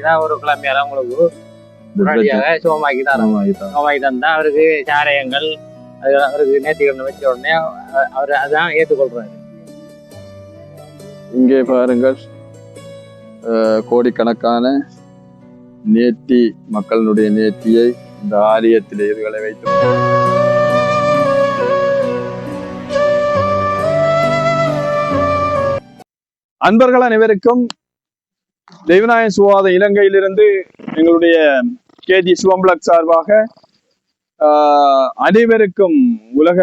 தான் ஒரு கிழமையால உங்களுக்கு உடனடியாக சுகமாக்கி தந்தா அவருக்கு சாரையங்கள் அவருக்கு நேர்த்திக்கடன் வச்ச உடனே அவர் அதான் ஏற்றுக்கொள்றாரு. இங்கே பாருங்கள், கோடிக்கணக்கான நேர்த்தி மக்களுடைய நேர்த்தியை இந்த ஆலயத்தில் இதுகளை வைத்து அன்பர்கள் அனைவருக்கும் தெய்வநாயக சுவாத இலங்கையிலிருந்து எங்களுடைய கேஜி சிவம்பிளக் சார்பாக அனைவருக்கும் உலக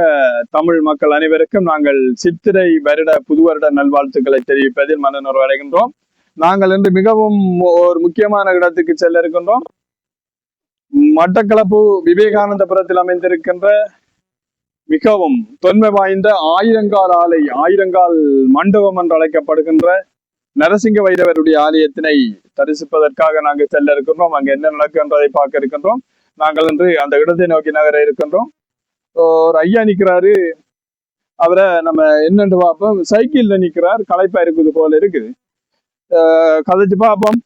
தமிழ் மக்கள் அனைவருக்கும் நாங்கள் சித்திரை வருட புது வருட நல்வாழ்த்துக்களை தெரிவிப்பதில் மனநுறவு அடைகின்றோம். நாங்கள் இன்று மிகவும் ஒரு முக்கியமான இடத்துக்கு செல்ல இருக்கின்றோம். மட்டக்களப்பு விவேகானந்தபுரத்தில் அமைந்திருக்கின்ற மிகவும் தொன்மை வாய்ந்த ஆயிரங்கால் மண்டபம் என்று அழைக்கப்படுகின்ற நரசிங்க வைரவருடைய ஆலயத்தினை தரிசிப்பதற்காக நாங்கள் செல்ல இருக்கின்றோம். அங்கு என்ன நடக்கின்றதை பார்க்க இருக்கின்றோம். நாங்கள் இன்று அந்த இடத்தை நோக்கி நகர இருக்கின்றோம். ஒரு ஐயா நிற்கிறாரு, அவரை நம்ம என்னென்று பார்ப்போம். சைக்கிள்ல நிற்கிறார், களைப்பா இருக்குது போல இருக்குது. கதைச்சு பார்ப்போம்.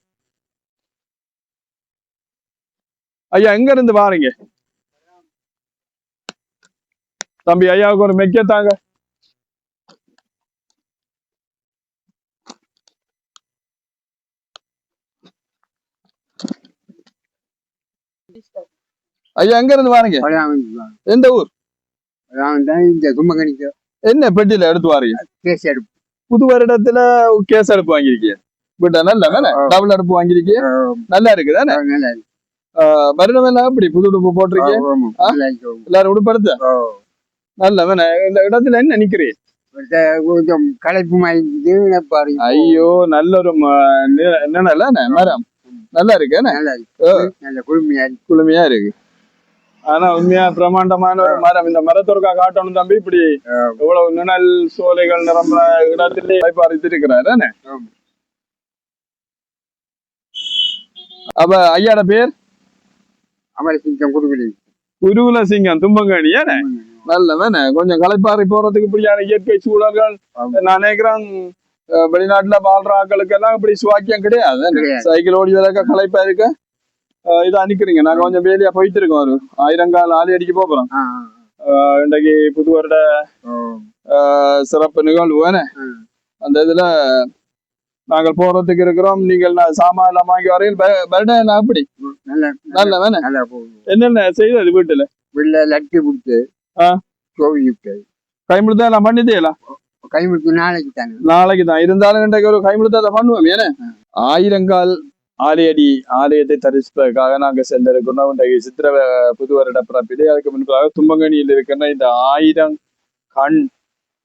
ஐயா எங்க இருந்து வாரீங்க தம்பி? ஐயாவுக்கு ஒரு மெக்கத்தாங்க. ஐயா எங்க இருந்து வாரீங்க? எந்த ஊர்? என்ன பெட்டியில எடுத்து வாரீங்க? புது வருடத்துல கேஸ் அடுப்பு வாங்கிருக்கீங்க. நல்ல டபுள் அடுப்பு வாங்கிருக்கீங்க. நல்லா இருக்கு தானே? வருடம் எல்லாம் எப்படி புது உடுப்பு போட்டிருக்கீங்க? எல்லாரும் உடுப்படுத்த நல்ல இந்த இடத்துல என்ன நிக்கிறீங்க? கொஞ்சம் களைப்பு மாதிரி. ஐயோ, நல்ல ஒரு மரம் நல்லா இருக்கு. குளுமையா இருக்கு. ஆனா உண்மையா பிரம்மாண்டமான ஒரு மரம். இந்த மரத்தொருக்கா காட்டணும் தம்பி. இப்படி எவ்வளவு நிழல் சோலைகள் நிரம்ப இடத்திலே இருக்கிறாரு. அப்ப ஐயாட பேர் அமரசிங்கம் குருகுலசிங்கம் தும்பங்கணி. நல்ல கொஞ்சம் களைப்பாறை போறதுக்கு இப்படியான இயற்கை சூழல்கள் நான் நினைக்கிறேன் வெளிநாட்டுல வாழ்ற ஆக்களுக்கு எல்லாம் இப்படி சுவாக்கியம் கிடையாது. சைக்கிள் ஓடி வரக்க களைப்பா இருக்க இதை அனுக்கிறீங்க. நாங்க கொஞ்சம் வேலையா போயிட்டு இருக்கோம். ஒரு ஆயிரங்கால் ஆலி அடிக்க போறோம். இன்றைக்கு புது வருட சிறப்பு நிகழ்வு. அந்த இதுல நாங்கள் போறதுக்கு இருக்கிறோம். நீங்கள் சாமான் எல்லாம் வாங்கி வரையில் அப்படி நல்ல என்னென்ன செய்தது? வீட்டுல லட்டு கொடுத்து கைமுழுத்தா எல்லாம் பண்ணிட்டேலாம்? கைமுழுத்து நாளைக்கு தான் இருந்தாலும் இன்றைக்கு ஒரு கைமுழுத்தா பண்ணுவோம். ஏன்னா ஆயிரங்கால் ஆலயத்தை தரிசிப்பதற்காக நாங்க செல்ல இருக்கோம். இன்றைக்கு சித்திர புது வருட பிறப்பிலே அதுக்கு முன்பாக தும்பங்கணியில் இருக்கின்ற இந்த 1000 கண்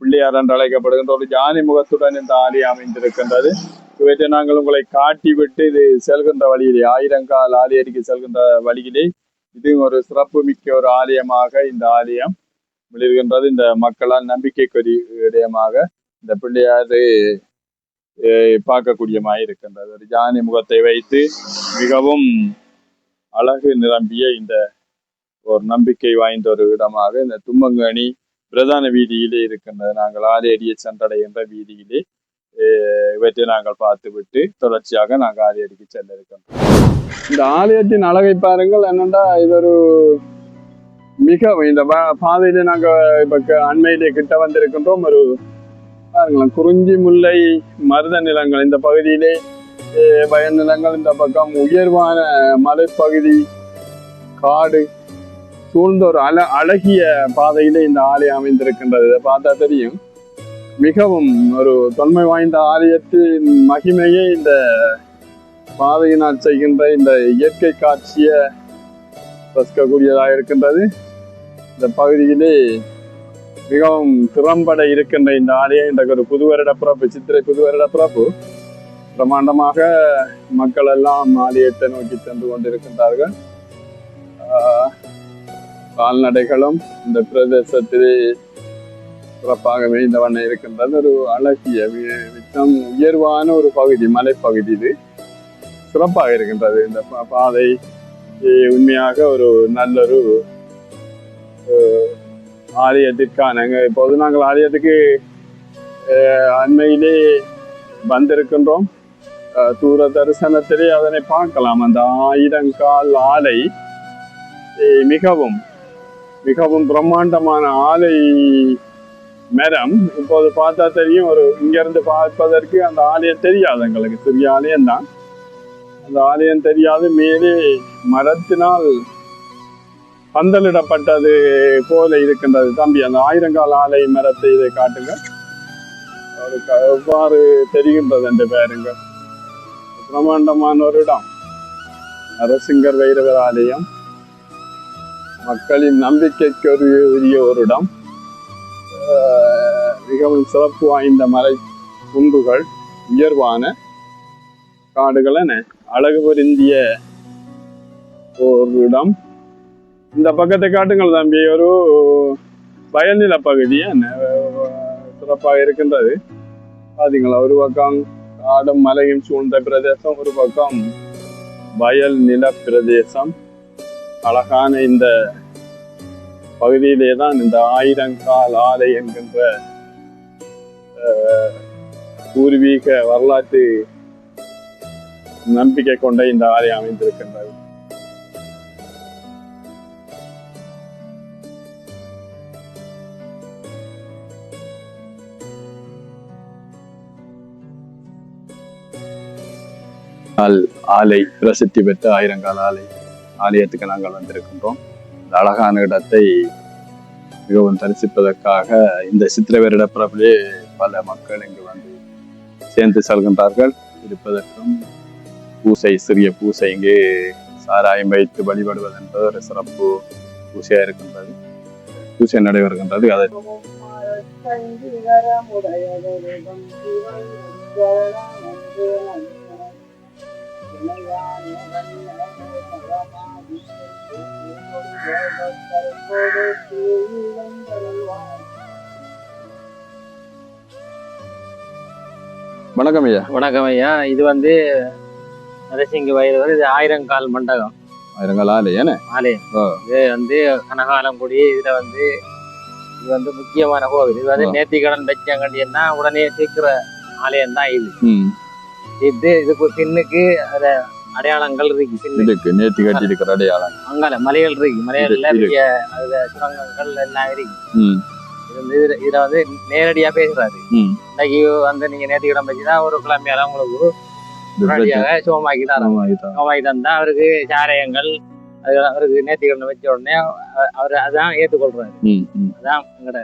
பிள்ளையார் என்று அழைக்கப்படுகின்ற ஒரு யானை முகத்துடன் இந்த ஆலயம் அமைந்திருக்கின்றது. இவற்றை நாங்கள் உங்களை காட்டி விட்டு இது செல்கின்ற வழியிலே, ஆயிரங்கால் ஆலயடிக்கு செல்கின்ற வழியிலே இது ஒரு சிறப்பு மிக்க ஒரு ஆலயமாக இந்த ஆலயம் விழுகின்றது. இந்த மக்களால் நம்பிக்கைக்குரிய இடமாக இந்த பிள்ளையாறு பார்க்கக்கூடியமாக இருக்கின்றது. ஒரு யானை முகத்தை வைத்து மிகவும் அழகு நிரம்பிய இந்த ஒரு நம்பிக்கை வாய்ந்த ஒரு இடமாக இந்த தும்பங்கணி பிரதான வீதியிலே இருக்கின்றது. நாங்கள் ஆலையடியை சென்றடைகின்ற வீதியிலே இவற்றை நாங்கள் பார்த்து விட்டு தொடர்ச்சியாக நாங்கள் ஆலையடிக்கு செல்ல இருக்கின்றோம். இந்த ஆலயத்தின் அழகை பாருங்கள். என்னென்னா இது ஒரு மிக இந்த பாதையில நாங்க இப்ப அண்மையிலே கிட்ட வந்திருக்கின்றோம். ஒரு பாருங்களேன், குறிஞ்சி முல்லை மருத நிலங்கள் இந்த பகுதியிலே, வயல் நிலங்கள் இந்த பக்கம், உயர்வான மலைப்பகுதி, காடு சூழ்ந்த ஒரு அழகிய பாதையிலே இந்த ஆலயம் அமைந்திருக்கின்றது. இதை பார்த்தா தெரியும். மிகவும் ஒரு தொன்மை வாய்ந்த ஆலயத்தின் மகிமையை இந்த பாதையினால் செய்கின்ற இந்த இயற்கை காட்சியை ரசிக்கக்கூடியதாக இருக்கின்றது. இந்த பகுதியிலே மிகவும் திறம்பட இருக்கின்ற இந்த ஆலயம் இன்றைக்கு ஒரு புது வருட பிறப்பு, சித்திரை புது வருட பிறப்பு. பிரமாண்டமாக மக்கள் எல்லாம் ஆலயத்தை நோக்கி சென்று கொண்டிருக்கின்றார்கள். கால்நடைகளும் இந்த பிரதேசத்திலே சிறப்பாகவே இந்த வண்ணம் இருக்கின்றது. ஒரு அழகிய மிச்சம் உயர்வான ஒரு பகுதி, மலைப்பகுதி. இது சிறப்பாக இருக்கின்றது. இந்த பாதை உண்மையாக ஒரு நல்லொரு ஆலயத்திற்கான இப்போது நாங்கள் ஆலயத்துக்கு அண்மையிலே வந்திருக்கின்றோம். தூர தரிசனத்திலே அதனை பார்க்கலாம். அந்த 1000 கால் ஆலை மிகவும் மிகவும் பிரம்மாண்டமான ஆலை மரம். இப்போது பார்த்தா தெரியும், ஒரு இங்கிருந்து பார்ப்பதற்கு அந்த ஆலயம் தெரியாது, எங்களுக்கு சிறிய ஆலயம் தான். அந்த ஆலயம் தெரியாது. மேலே மரத்தினால் பந்தலிடப்பட்டது போல இருக்கின்றது. தம்பி, அந்த 1000 கால் ஆலை மரத்தை இதை காட்டுங்க, எவ்வாறு தெரிகின்றது என்று பாருங்க. பிரம்மாண்டமான ஒரு இடம், நரசிங்கர் வைரவர் ஆலயம். மக்களின் நம்பிக்கைக்கு உரிய ஒரு இடம். மிகவும் சிறப்பு வாய்ந்த மலை குன்றுகள், உயர்வான காடுகள் என அழகு பொருந்திய ஒரு இடம். இந்த பக்கத்தை காட்டுங்கள் தம்பி, ஒரு வயல்நில பகுதி சிறப்பாக இருக்கின்றது. பாத்தீங்களா, ஒரு பக்கம் காடும் மலையும் சூழ்ந்த பிரதேசம், ஒரு பக்கம் வயல் நில பிரதேசம். அழகான இந்த பகுதியிலே தான் இந்த 1000 கால் ஆலை என்கின்ற பூர்வீக வரலாற்று நம்பிக்கை கொண்ட இந்த ஆலயம் அமைந்திருக்கின்றது. ஆலை பிரசித்தி பெற்ற 1000 கால் ஆலயத்துக்கு நாங்கள் வந்திருக்கின்றோம். இந்த அழகான இடத்தை மிகவும் தரிசிப்பதற்காக இந்த சித்திரை வருட பிறப்பிலே பல மக்கள் இங்கு வந்து சேர்ந்து செல்கின்றார்கள். இருப்பதற்கும் பூசை, சிறிய பூசை, இங்கே சாராயம் வைத்து வழிபடுவது என்பது ஒரு சிறப்பு பூசையா இருக்கின்றது. பூசை நடைபெறுகின்றது. அதை வணக்கம் ஐயா. வணக்கம் ஐயா. இது வந்து நரசிங்க வைரவர். இது 1000 கால் மண்டபம், 1000 கால் ஆலயம். இது வந்து கனகாலங்குடி. இதுல வந்து இது வந்து முக்கியமான கோவில். இது வந்து நேர்த்திக்கடன் வச்சாங்கன்னா உடனே சீக்கிர ஆலயம் தான் இது. இதுக்கு பின்னுக்கு அத அடையாளங்கள் இருக்கு. நேர்த்தி கட்டி இருக்கிற அடையாளம் அங்கால மலைகள் இருக்கு. மலைகள்ல அதுல சுரங்கங்கள் எல்லாம் இருக்கு. இதுல வந்து நேரடியா பேசுறாரு. இன்னைக்கு வந்து நீங்க நேர்த்திக்கடன் வச்சுதான் ஒரு கிழமையால உங்களுக்கு நேரடியாக சோமாக்கி தந்தா அவருக்கு சாரையங்கள், அவருக்கு நேர்த்திக்கடன் வச்ச உடனே அவர் அதான் ஏற்றுக்கொள்றாரு. அதான் எங்கட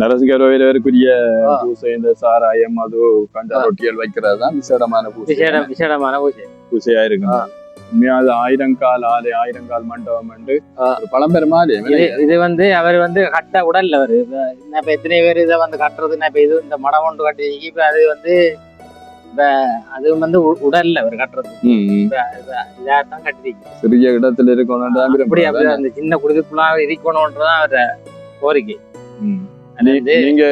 நரசிங்கர் வைரவருக்குரிய பூசை. இந்த சாராயம், அது கஞ்சா ரொட்டியல் வைக்கிறது தான் விசேடமான பூசையா இருக்கு. உண்மையாவது 1000 கால் ஆலை, 1000 கால் மண்டபம் என்று ஒரு பழம்பெரும் ஆலயம். இது வந்து அவர் வந்து கட்ட உடல்ல அவரு இப்ப எத்தனை பேர் இதை வந்து கட்டுறது. இப்ப இது இந்த மடம் ஒன்று கட்டி, இப்ப அது வந்து அது வந்து உடல்ல அவர் கட்டுறது. இதான் கட்டிருக்கு. சிறிய இடத்துல இருக்கணும், அந்த சின்ன குடிக்குள்ளா இருக்கணும்ன்றதான் அவர கோரிக்கை. நீங்க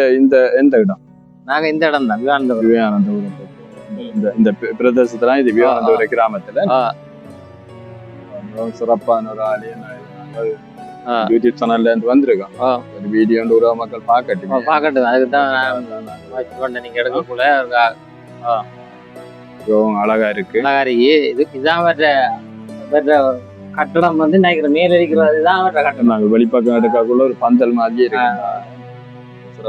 எந்த இடம்? நாங்க இந்த இடம் தான், விவேகானந்தபுரம். இந்த பிரதேசத்துல இது விவேகானந்தபுரம் கிராமத்துல சிறப்பான ஒரு ஆலயம். நாங்கள் யூடியூப் சேனல்ல இருந்து வந்திருக்கோம். ஒரு வீடியோ ஒரு மக்கள் பார்க்கட்டும். அதுக்குதான் நீங்க எடுக்கக்குள்ள அழகா இருக்கு. இதுதான் கட்டடம் வந்து நினைக்கிற மேல இருக்கிறதுதான் கட்டடம். நாங்கள் வெளிப்பக்கம் எடுக்கக்குள்ள ஒரு பந்தல் மாதிரி இருக்கு.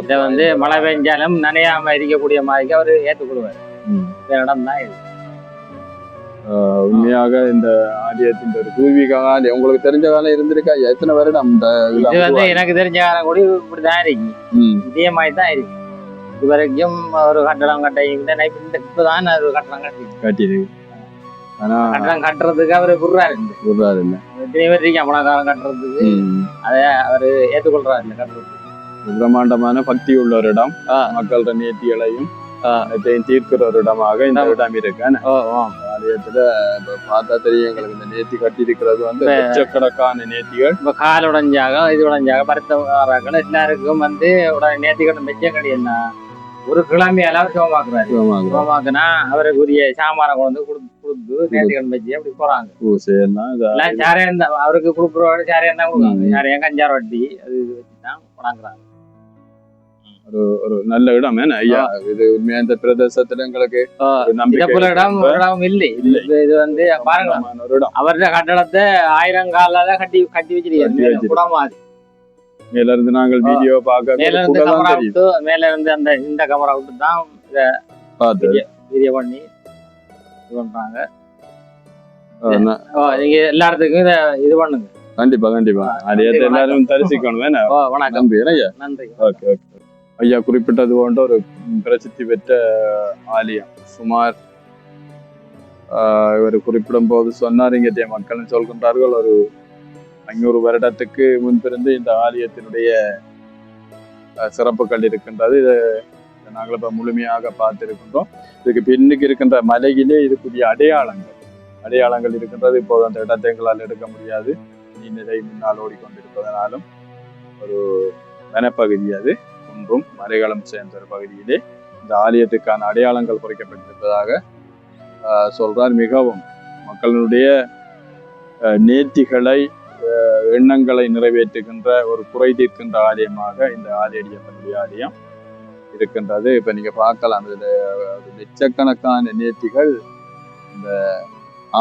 இதை வந்து மழை பெஞ்சாலும் நனையாம இருக்கக்கூடிய மாதிரி அவரு ஏற்றுக்கொள்வார். இடம் தான் இது. உண்மையாக இந்த ஆலயத்தின் ஒரு பூர்வீக ஆலயம் உங்களுக்கு தெரிஞ்ச காலம் இருந்திருக்கா? எத்தனை வருடம்? இது வந்து எனக்கு தெரிஞ்ச காலம் கூட இப்படிதான் இருக்கு. இதே மாதிரி தான் இருக்கு. இது வரைக்கும் ஒரு கட்டடம் இப்பதான் ஒரு கட்டடம் கட்டியிருக்கு. ஆனா கட்டடம் கட்டுறதுக்கு அவரு குர்றாரு இல்ல. எத்தனை பேர் இருக்கா பணக்காரம் கட்டுறதுக்கு, அதை அவரு ஏற்றுக்கொள்றாரு இல்ல கட்டுறதுக்கு. பிரம்மாண்டமான பக்தி உள்ள ஒரு இடம். மக்களோட நேர்த்திகளையும் தீர்க்கிற ஒரு இடமாக இந்த இடம் இருக்கு. ஆலயத்துல பார்த்தா தெரியும் எங்களுக்கு. இந்த நேர்த்தி கட்டி இருக்கிறது வந்து லட்சக்கணக்கான நேர்த்திகள். இப்ப கால் உடஞ்சாக, இது உடஞ்சாக, பருத்தவராக்கள் எல்லாருக்கும் வந்து உடனே நேர்த்திக்கடன் வச்ச கிடையாது. ஒரு கிழமையெல்லாம் சோமாக்குனா அவருக்குரிய சாமான கொண்டு கொடுத்து நேர்த்திக்கடன் வச்சு அப்படி போறாங்க. அவருக்கு கொடுக்குறோட சாரையம் தான் கொடுக்குறாங்க. சாரையம் கஞ்சார் வட்டி அது வச்சுதான் வணங்குறாங்க. ஒரு நல்ல இடம் என்ன ஐயா. இது உண்மையா இந்த பிரதேசத்துல எங்களுக்கு ஒரு நம்பிக்கை இடம் இல்லை. இது வந்து பாருங்க, ஒரு இடம். அவருடைய கட்டடத்தை 1000 காலால கட்டி வச்சிருக்காரு குடமாதி. மேல இருந்து நாங்கள் வீடியோ பார்க்க மேல இருந்து கேமரா விட்டு, மேல இருந்து அந்த இந்த கேமரா விட்டு தான் இத பார்த்து வீடியோ பண்ணி இது பண்றாங்க. நீங்க எல்லா இடத்துக்கும் இத இது பண்ணுங்க. கண்டிப்பா கண்டிப்பா. அதை எல்லாரும் தரிசிக்கணும். வணக்கம். நன்றி. Okay okay. ஐயா குறிப்பிட்டது போன்ற ஒரு பிரசித்தி பெற்ற ஆலயம். சுமார் இவர் குறிப்பிடும் போது சொன்னார், இங்கே மக்கள் சொல்கின்றார்கள் ஒரு 500 வருடத்துக்கு முன்பிருந்து இந்த ஆலயத்தினுடைய சிறப்புகள் இருக்கின்றது. இதை நாங்கள் இப்போ முழுமையாக பார்த்திருக்கின்றோம். இதுக்கு பின்னுக்கு இருக்கின்ற மலையிலே இதுக்குரிய அடையாளங்கள் இருக்கின்றது. இப்போது அந்த இடத்தை எங்களால் எடுக்க முடியாது, நீர்நிலை முன்னால் ஓடிக்கொண்டிருப்பதனாலும். ஒரு வனப்பகுதி, அது குன்றும் மலைகளும் சேர்ந்த ஒரு பகுதியிலே இந்த ஆலயத்துக்கான அடையாளங்கள் பொறிக்கப்பட்டிருப்பதாக சொல்றார். மிகவும் மக்களுடைய நேர்த்திகளை, எண்ணங்களை நிறைவேற்றுகின்ற ஒரு குறை தீர்க்கின்ற ஆலயமாக இந்த ஆலயப்பனுடைய ஆலயம் இருக்கின்றது. இப்ப நீங்க பார்க்கலாம், இதுல லட்சக்கணக்கான நேர்த்திகள் இந்த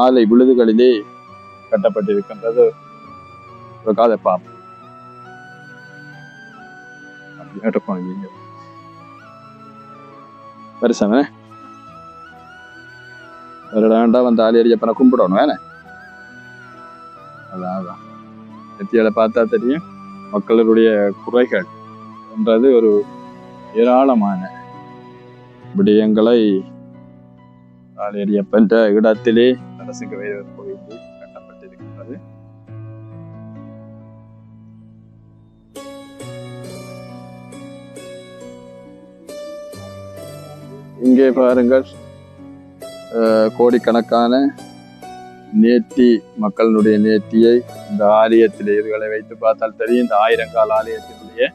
ஆலை விழுதுகளிலே கட்டப்பட்டிருக்கின்றது. ஒரு காதை பார்ப்போம். பெருசானே வருடாண்டா வந்து ஆலயப்பனை கும்பிடணும். அதான் நெத்தியால பார்த்தா தெரியும் மக்களுடைய குறைகள் என்றது ஒரு ஏராளமான விடயங்களை ஆலயப்பன் இடத்திலே நரசிங்க வைரவர் கோயில் கட்டப்பட்டிருக்கின்றது. இங்கே பாருங்கள், கோடிக்கணக்கான நேர்த்தி, மக்களுடைய நேர்த்தியை இந்த ஆலயத்திலே இதுகளை வைத்து பார்த்தால் தெரியும். இந்த 1000 கால ஆலயத்தினுடைய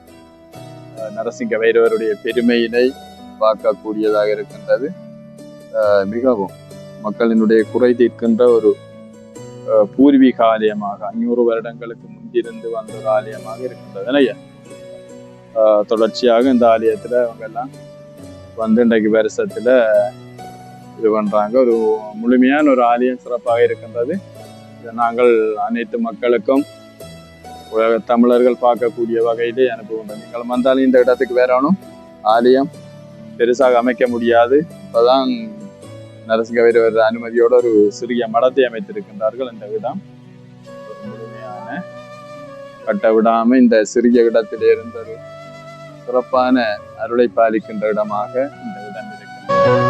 நரசிங்க வைரவருடைய பெருமையினை பார்க்கக்கூடியதாக இருக்கின்றது. மிகவும் மக்களினுடைய குறை தீர்க்கின்ற ஒரு பூர்வீக ஆலயமாக, 500 வருடங்களுக்கு முன்பிருந்து வந்த ஒரு ஆலயமாக இருக்கின்றது. இல்லையா? தொடர்ச்சியாக இந்த ஆலயத்துல அவங்க எல்லாம் வந்து இன்றைக்கு வருஷத்துல இது பண்றாங்க. ஒரு முழுமையான ஒரு ஆலயம் சிறப்பாக இருக்கின்றது. இதை நாங்கள் அனைத்து மக்களுக்கும், உலக தமிழர்கள் பார்க்கக்கூடிய வகையிலே அனுப்புகின்றோம். நீங்கள் வந்தாலும் இந்த இடத்துக்கு வேறணும் ஆலயம் பெருசாக அமைக்க முடியாது. இப்பதான் நரசிங்க வைரவர் அனுமதியோட ஒரு சிறிய மடத்தை அமைத்திருக்கின்றார்கள். இந்த இடம் ஒரு முழுமையான கட்ட விடாம இந்த சிறிய இடத்திலே இருந்த ஒரு சிறப்பான அருளை பாலிக்கின்ற இடமாக இந்த இடம் இருக்கின்றது.